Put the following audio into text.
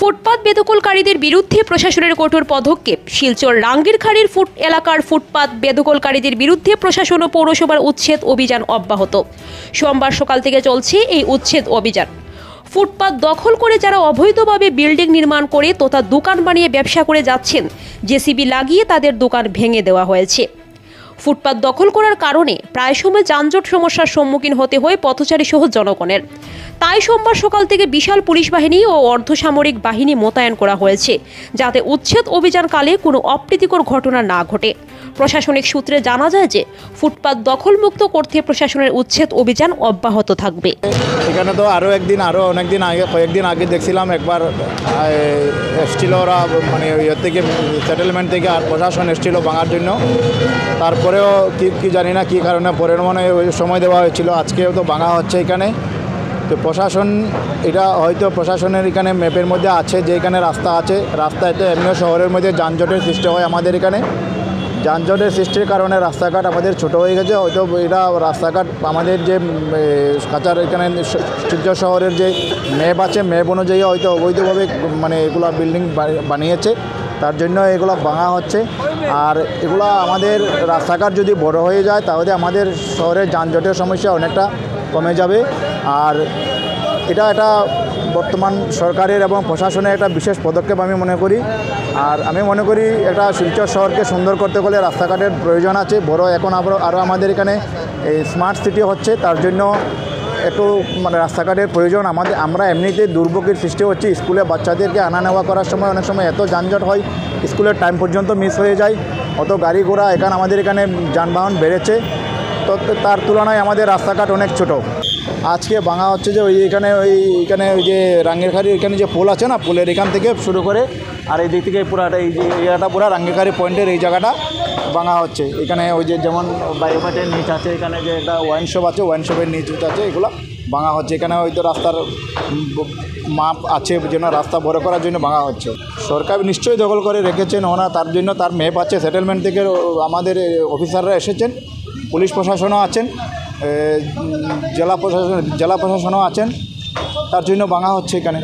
ফুটপাত বেদখলকারীদের বিরুদ্ধে প্রশাসনের কঠোর পদক্ষেপ। শিলচর রাঙ্গিরখাড়ির এলাকার ফুটপাত বেদখলকারীদের বিরুদ্ধে প্রশাসন ও পৌরসভার উচ্ছেদ অভিযান অব্যাহত। সোমবার সকাল থেকে চলছে এই উচ্ছেদ অভিযান। ফুটপাত দখল করে যারা অবৈধভাবে বিল্ডিং নির্মাণ করে তথা দোকান বানিয়ে ব্যবসা করে যাচ্ছেন, জেসিবি লাগিয়ে তাদের দোকান ভেঙে দেওয়া হয়েছে। ফুটপাত দখল করার কারণে প্রায় সময় যানজট সমস্যার সম্মুখীন হতে হয় পথচারী সহ জনগণের। তাই সোমবার সকাল থেকে বিশাল পুলিশ বাহিনী ও অর্ধসামরিক বাহিনী মোতায়েন করা হয়েছে, যাতে উচ্ছেদ অভিযানকালে কোনো অপ্রীতিকর ঘটনা না ঘটে। প্রশাসনিক সূত্রে জানা যায় যে ফুটপাত দখলমুক্ত করতে প্রশাসনের উচ্ছেদ অভিযান অব্যাহত থাকবে। এখানে তো কয়েকদিন আগে দেখছিলাম একবার এসছিল ওরা, মানে ইয়ে থেকে সেটেলমেন্ট থেকে, আর প্রশাসন এসেছিল ভাঙার জন্য। তারপরেও কি জানি না কী কারণে পরের ওই সময় দেওয়া হয়েছিল। আজকেও তো ভাঙা হচ্ছে এখানে। তো প্রশাসন, এটা হয়তো প্রশাসনের এখানে ম্যাপের মধ্যে আছে যে এখানে রাস্তা আছে। রাস্তায় তো এমনিও শহরের মধ্যে যানজটের সৃষ্টি হয় আমাদের এখানে। যানজটের সৃষ্টির কারণে রাস্তাঘাট আমাদের ছোট হয়ে গেছে। হয়তো এটা রাস্তাঘাট আমাদের যে কাছার এখানে শিলচর শহরের যে ম্যাপ আছে, ম্যাপ অনুযায়ী হয়তো অবৈধভাবে মানে এগুলো বিল্ডিং বানিয়েছে, তার জন্য এগুলো ভাঙা হচ্ছে। আর এগুলো আমাদের রাস্তাঘাট যদি বড় হয়ে যায় তাহলে আমাদের শহরের যানজটের সমস্যা অনেকটা কমে যাবে। আর এটা বর্তমান সরকারের এবং প্রশাসনের একটা বিশেষ পদক্ষেপ আমি মনে করি। আর আমি মনে করি এটা শিলচর শহরকে সুন্দর করতে গেলে রাস্তাঘাটের প্রয়োজন আছে বড়। এখন আরও আমাদের এখানে এই স্মার্ট সিটি হচ্ছে, তার জন্য একটু মানে রাস্তাঘাটের প্রয়োজন আমরা এমনিতে দুর্ভোগের সৃষ্টি হচ্ছে। স্কুলে বাচ্চাদেরকে আনা নেওয়া করার সময় অনেক সময় এত যানজট হয়, স্কুলের টাইম পর্যন্ত মিস হয়ে যায়। অত গাড়ি ঘোড়া আমাদের এখানে যানবাহন বেড়েছে, তো তার তুলনায় আমাদের রাস্তাঘাট অনেক ছোট। আজকে ভাঙা হচ্ছে যে এখানে ওই যে রাঙ্গিরখাড়ি এখানে যে পোল আছে না, পোলের এখান থেকে শুরু করে আর এই দিক থেকে পুরাটা এই যে এরিয়াটা পুরো রাঙ্গিরখাড়ি পয়েন্টের এই জায়গাটা ভাঙা হচ্ছে। এখানে ওই যে যেমন বায়োমেটের নিচ আছে, এখানে যে একটা ওয়াইন শপ আছে, ওয়াইন শপের নিচ আছে, এগুলো ভাঙা হচ্ছে। এখানে হয়তো রাস্তার মাপ আছে যেন রাস্তা বড় করার জন্য ভাঙা হচ্ছে। সরকার নিশ্চয়ই দখল করে রেখেছেন ওনা, তার জন্য তার ম্যাপ আছে। সেটেলমেন্ট থেকে আমাদের অফিসাররা এসেছেন, পুলিশ প্রশাসনও আছেন, জেলা প্রশাসনও আছেন, তার জন্য ভাঙা হচ্ছে এখানে।